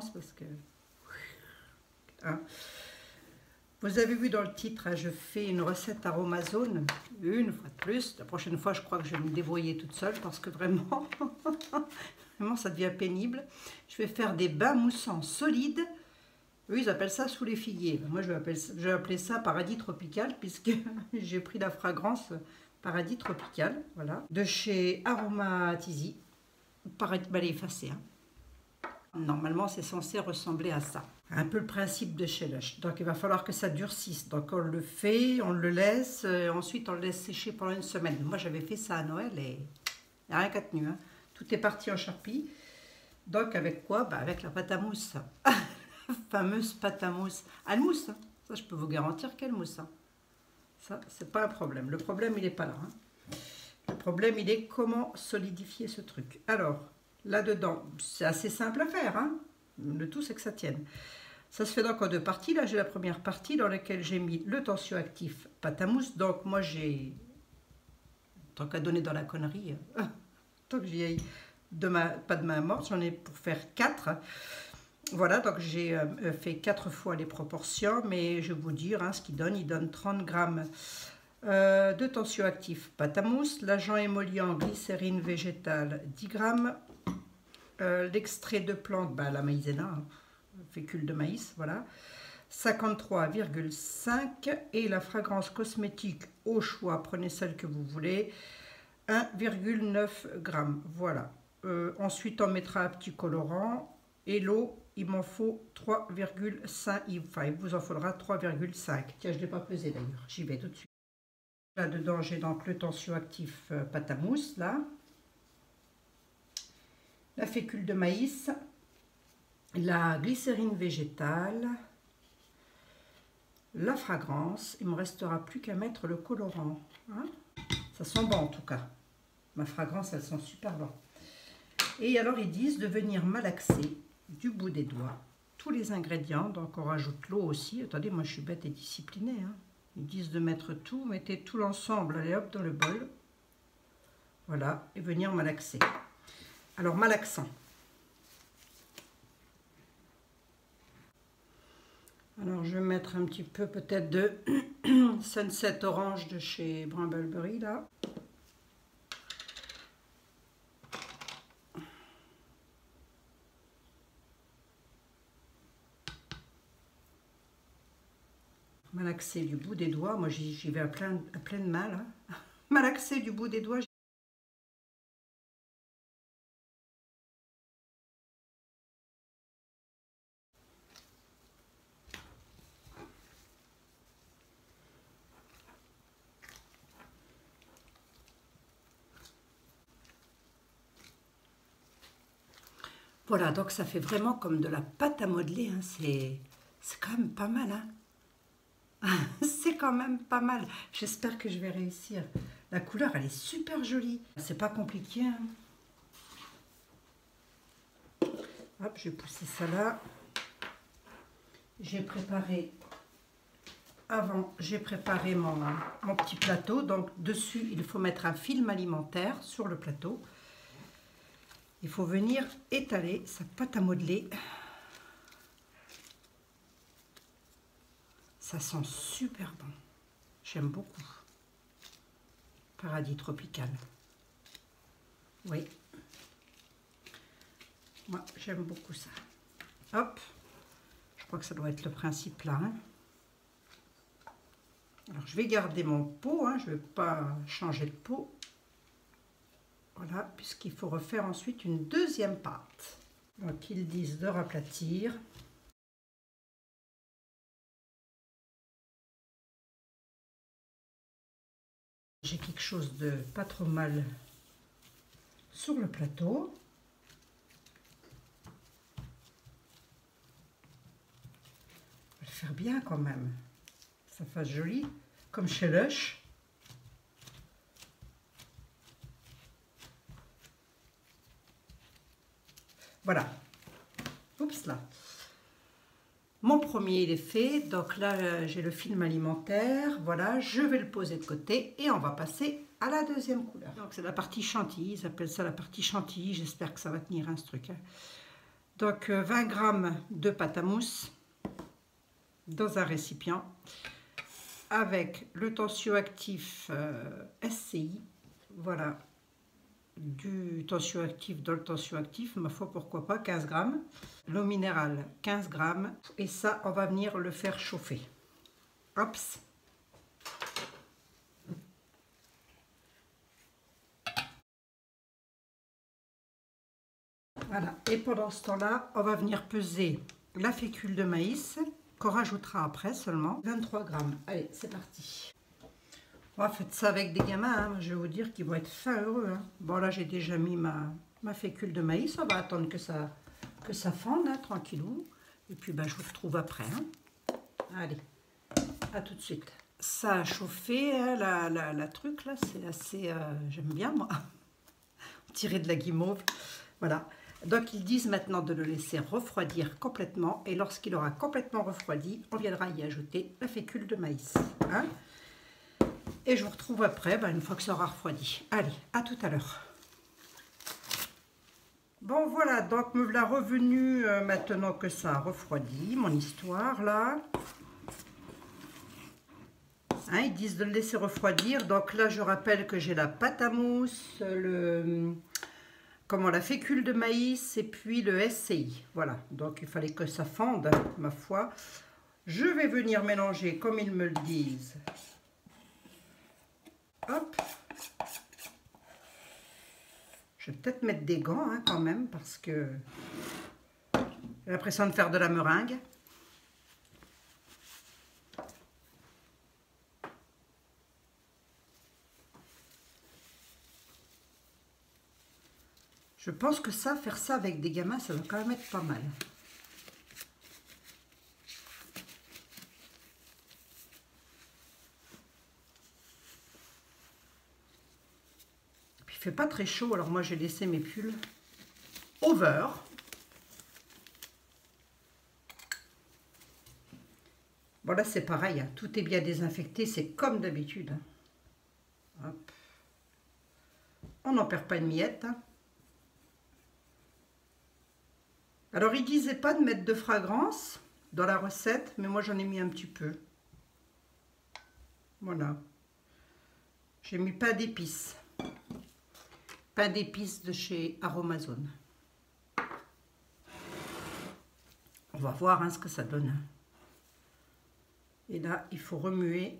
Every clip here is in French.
France parce que... Hein. Vous avez vu dans le titre, hein, je fais une recette aromazone, une fois de plus. La prochaine fois, je crois que je vais me débrouiller toute seule parce que vraiment, vraiment ça devient pénible. Je vais faire des bains moussants solides. Eux, ils appellent ça sous les figuiers. Moi, je vais appeler ça paradis tropical puisque j'ai pris la fragrance paradis tropical, voilà, de chez Aromatizy. Paradis, bah, elle est effacée, hein. Normalement, c'est censé ressembler à ça. Un peu le principe de chez Lush. Donc, il va falloir que ça durcisse. Donc, on le fait, on le laisse. Ensuite, on le laisse sécher pendant une semaine. Moi, j'avais fait ça à Noël et il n'y a rien qu'à tenu, hein. Tout est parti en charpie. Donc, avec quoi? Bah, avec la pâte à mousse. La fameuse pâte à mousse. Elle mousse, hein. Ça, je peux vous garantir qu'elle mousse, hein. Ça, c'est pas un problème. Le problème, il n'est pas là, hein. Le problème, il est comment solidifier ce truc. Alors, là-dedans, c'est assez simple à faire, hein. Le tout, c'est que ça tienne. Ça se fait donc en deux parties. Là, j'ai la première partie dans laquelle j'ai mis le tensioactif pâte à mousse. Donc, moi, j'ai... Tant qu'à donner dans la connerie, tant que j'y aille pas de main morte, j'en ai pour faire 4. Voilà, donc j'ai fait 4 fois les proportions. Mais je vais vous dire, hein, ce qu'il donne. Il donne 30 grammes de tensioactif pâte à mousse. L'agent émollient glycérine végétale, 10 grammes. L'extrait de plante, bah, la maïzena, hein, fécule de maïs, voilà, 53,5 et la fragrance cosmétique au choix, prenez celle que vous voulez, 1,9 g, voilà. Ensuite, on mettra un petit colorant et l'eau, il m'en faut 3,5, enfin, il vous en faudra 3,5. Tiens, je ne l'ai pas pesé d'ailleurs, j'y vais tout de suite. Là-dedans, j'ai donc le tensioactif pâte à mousse, là. La fécule de maïs, la glycérine végétale, la fragrance. Il ne me restera plus qu'à mettre le colorant, hein. Ça sent bon en tout cas. Ma fragrance, elle sent super bon. Et alors, ils disent de venir malaxer du bout des doigts tous les ingrédients. Donc, on rajoute l'eau aussi. Attendez, moi, je suis bête et disciplinée, hein. Ils disent de mettre tout. Mettez tout l'ensemble, allez hop, dans le bol. Voilà, et venir malaxer. Alors, malaxant. Alors, je vais mettre un petit peu peut-être de Sunset Orange de chez Brambleberry, là. Malaxer du bout des doigts. Moi, j'y vais à pleine main, là. Malaxer du bout des doigts. Voilà, donc ça fait vraiment comme de la pâte à modeler, hein. C'est quand même pas mal, hein. C'est quand même pas mal. J'espère que je vais réussir. La couleur, elle est super jolie. C'est pas compliqué, hein. Hop, je vais pousser ça là. J'ai préparé... Avant, j'ai préparé mon petit plateau. Donc, dessus, il faut mettre un film alimentaire sur le plateau. Il faut venir étaler sa pâte à modeler. Ça sent super bon. J'aime beaucoup. Paradis tropical. Oui. Moi, j'aime beaucoup ça. Hop. Je crois que ça doit être le principe là, hein. Alors, je vais garder mon pot, hein. Je ne vais pas changer de pot. Voilà, puisqu'il faut refaire ensuite une deuxième pâte. Donc, ils disent de raplatir. J'ai quelque chose de pas trop mal sur le plateau. On va le faire bien quand même. Que ça fasse joli, comme chez Lush. Voilà. Oups là. Mon premier, il est fait. Donc là, j'ai le film alimentaire. Voilà, je vais le poser de côté et on va passer à la deuxième couleur. Donc c'est la partie chantilly. Ils appellent ça la partie chantilly. J'espère que ça va tenir, hein, ce truc, hein. Donc 20 g de pâte à mousse dans un récipient avec le tensioactif SCI. Voilà, du tensioactif dans le tensioactif, ma foi pourquoi pas, 15 g. L'eau minérale 15 g. Et ça, on va venir le faire chauffer. Hop. Voilà, et pendant ce temps-là, on va venir peser la fécule de maïs qu'on rajoutera après seulement, 23 g. Allez, c'est parti. Bon, faites ça avec des gamins, hein. Je vais vous dire qu'ils vont être fin heureux. Hein. Bon, là, j'ai déjà mis ma fécule de maïs. On va attendre que ça fende, hein, tranquillou. Et puis, ben, je vous retrouve après. Hein. Allez, à tout de suite. Ça a chauffé, hein, la truc, là, c'est assez... j'aime bien, moi. Tirer de la guimauve. Voilà. Donc, ils disent maintenant de le laisser refroidir complètement. Et lorsqu'il aura complètement refroidi, on viendra y ajouter la fécule de maïs. Hein. Et je vous retrouve après, une fois que ça aura refroidi. Allez, à tout à l'heure. Bon, voilà, donc me voilà revenu maintenant que ça a refroidi, mon histoire, là. Hein, ils disent de le laisser refroidir. Donc là, je rappelle que j'ai la pâte à mousse, la fécule de maïs et puis le SCI. Voilà, donc il fallait que ça fende, ma foi. Je vais venir mélanger comme ils me le disent. Hop. Je vais peut-être mettre des gants hein, quand même parce que j'ai l'impression de faire de la meringue. Je pense que ça, faire ça avec des gamins, ça va quand même être pas mal. Il fait pas très chaud, alors moi j'ai laissé mes pulls over. Bon là c'est pareil, hein. Tout est bien désinfecté, c'est comme d'habitude. Hein. On n'en perd pas une miette. Hein. Alors il disait pas de mettre de fragrance dans la recette, mais moi j'en ai mis un petit peu. Voilà. J'ai mis pain d'épices. Pain d'épices de chez Aromazone. On va voir hein, ce que ça donne. Et là, il faut remuer.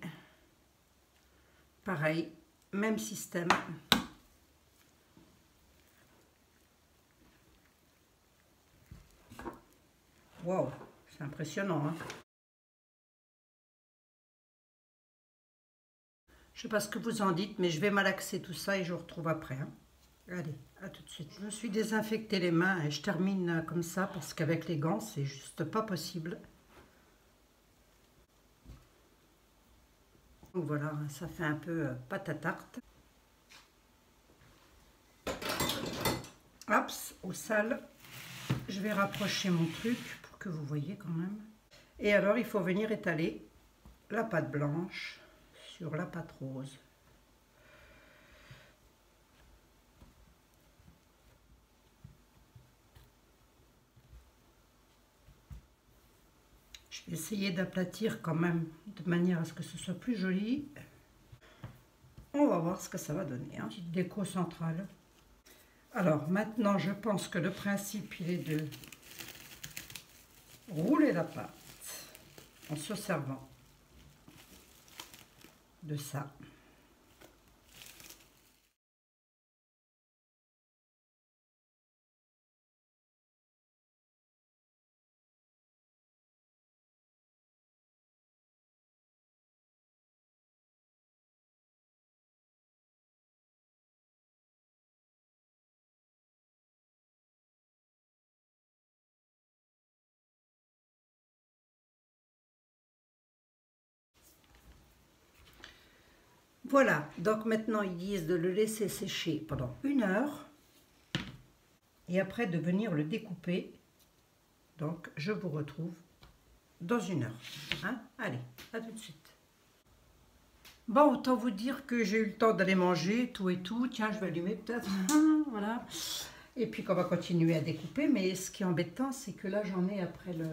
Pareil, même système. Wow, c'est impressionnant. Hein. Je ne sais pas ce que vous en dites, mais je vais malaxer tout ça et je vous retrouve après. Hein. Allez, à tout de suite. Je me suis désinfecté les mains et je termine comme ça parce qu'avec les gants, c'est juste pas possible. Donc voilà, ça fait un peu pâte à tarte. Hop, au sale. Je vais rapprocher mon truc pour que vous voyez quand même. Et alors, il faut venir étaler la pâte blanche sur la pâte rose. Je vais essayer d'aplatir quand même, de manière à ce que ce soit plus joli. On va voir ce que ça va donner, hein. Petite déco centrale. Alors maintenant, je pense que le principe, il est de rouler la pâte en se servant de ça. Voilà, donc maintenant ils disent de le laisser sécher pendant 1 heure et après de venir le découper. Donc je vous retrouve dans 1 heure. Hein? Allez, à tout de suite. Bon, autant vous dire que j'ai eu le temps d'aller manger tout et tout. Tiens, je vais allumer peut-être. Voilà. Et puis qu'on va continuer à découper. Mais ce qui est embêtant, c'est que là, j'en ai après le...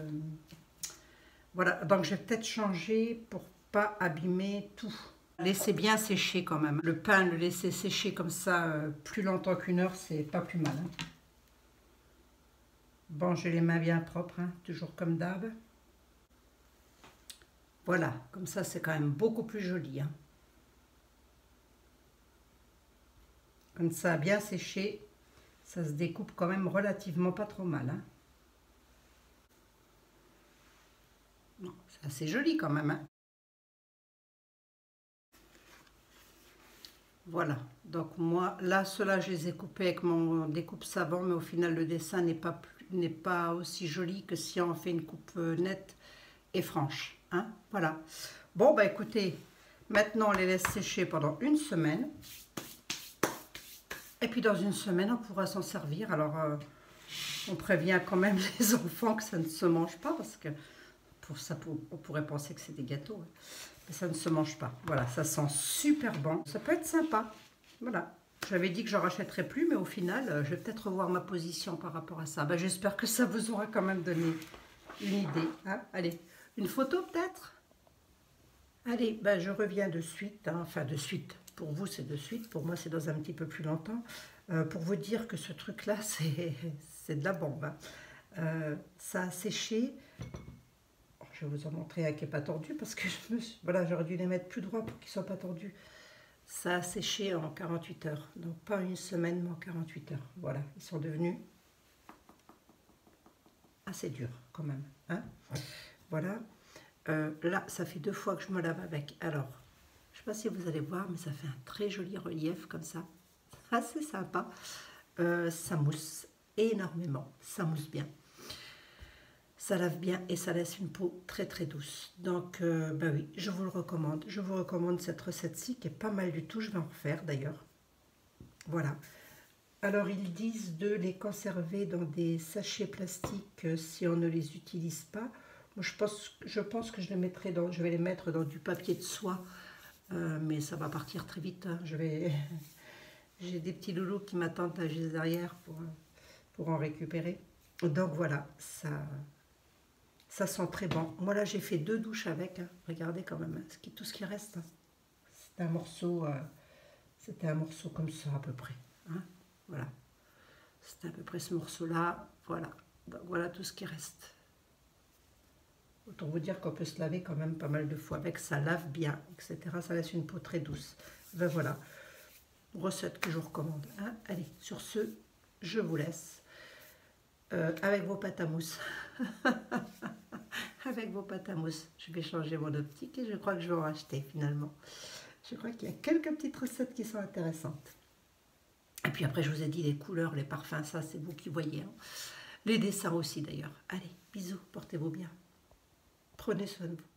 Voilà, donc je vais peut-être changer pour pas abîmer tout. Laissez bien sécher quand même. Le pain, le laisser sécher comme ça plus longtemps qu'1 heure, c'est pas plus mal. Hein. Bon, j'ai les mains bien propres, hein, toujours comme d'hab. Voilà, comme ça c'est quand même beaucoup plus joli. Hein. Comme ça, bien séché, ça se découpe quand même relativement pas trop mal. Hein. C'est assez joli quand même. Hein. Voilà, donc moi, là, ceux-là, je les ai coupés avec mon découpe savon, mais au final, le dessin n'est pas aussi joli que si on fait une coupe nette et franche. Hein, voilà. Bon, bah écoutez, maintenant, on les laisse sécher pendant 1 semaine. Et puis, dans 1 semaine, on pourra s'en servir. Alors, on prévient quand même les enfants que ça ne se mange pas, parce que pour ça, on pourrait penser que c'est des gâteaux. Hein. Mais ça ne se mange pas. Voilà, ça sent super bon. Ça peut être sympa. Voilà. J'avais dit que j'en rachèterais plus, mais au final, je vais peut-être revoir ma position par rapport à ça. Ben, j'espère que ça vous aura quand même donné une idée. Hein. Allez, une photo peut-être? Allez, ben, je reviens de suite. Hein. Enfin, de suite. Pour vous, c'est de suite. Pour moi, c'est dans un petit peu plus longtemps. Pour vous dire que ce truc-là, c'est de la bombe. Hein. Ça a séché. Je vais vous en montrer un qui n'est pas tordu parce que voilà, j'aurais dû les mettre plus droits pour qu'ils ne soient pas tordus. Ça a séché en 48 heures. Donc pas 1 semaine, mais en 48 heures. Voilà, ils sont devenus assez durs quand même. Hein, voilà. Là, ça fait 2 fois que je me lave avec. Alors, je ne sais pas si vous allez voir, mais ça fait un très joli relief comme ça. Assez sympa. Ça mousse énormément. Ça mousse bien. Ça lave bien et ça laisse une peau très très douce. Donc, bah oui, je vous le recommande. Je vous recommande cette recette-ci qui est pas mal du tout. Je vais en refaire d'ailleurs. Voilà. Alors, ils disent de les conserver dans des sachets plastiques si on ne les utilise pas. Moi, je pense que je vais les mettre dans du papier de soie. Mais ça va partir très vite. Hein. J'ai des petits loulous qui m'attendent juste derrière pour en récupérer. Donc voilà, ça sent très bon. Moi là j'ai fait 2 douches avec. Hein. Regardez quand même hein, tout ce qui reste. Hein. C'était un morceau comme ça à peu près. Hein. Voilà. C'était à peu près ce morceau-là. Voilà. Donc voilà tout ce qui reste. Autant vous dire qu'on peut se laver quand même pas mal de fois avec. Ça lave bien, etc. Ça laisse une peau très douce. Ben voilà. Recette que je vous recommande. Hein. Allez, sur ce, je vous laisse. Avec vos pâtes à mousse. Avec vos pâtes à mousse. Je vais changer mon optique et je crois que je vais en racheter finalement. Je crois qu'il y a quelques petites recettes qui sont intéressantes. Et puis après, je vous ai dit les couleurs, les parfums, ça c'est vous qui voyez. Hein. Les dessins aussi d'ailleurs. Allez, bisous, portez-vous bien. Prenez soin de vous.